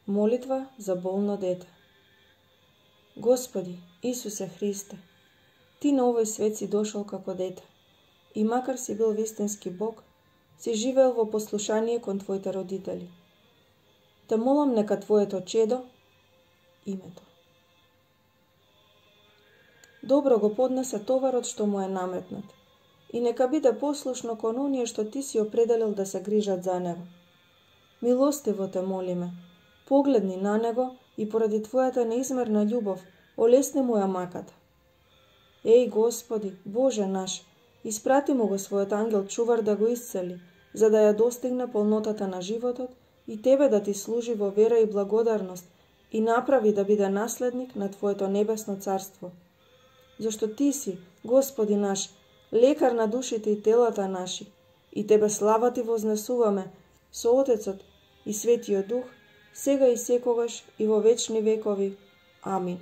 Молитва за болно дете. Господи, Исусе Христе, Ти на овој свет си дошол како дете и макар си бил вистински Бог, си живеел во послушание кон Твоите родители. Те молам нека Твоето чедо, името, добро го поднесе товарот што му е наметнат и нека биде послушно кон оние што Ти си определил да се грижат за него. Милостиво те молиме, погледни на него и поради Твојата неизмерна љубов, олесни му ја маката. Еј, Господи, Боже наш, испрати му го својот ангел чувар да го исцели, за да ја достигне полнотата на животот и Тебе да Ти служи во вера и благодарност и направи да биде наследник на Твоето небесно царство. Зашто Ти си, Господи наш, лекар на душите и телата наши, и Тебе слава Ти вознесуваме со Отецот и Светиот Дух, сега и секогаш и во вечни векови. Амин.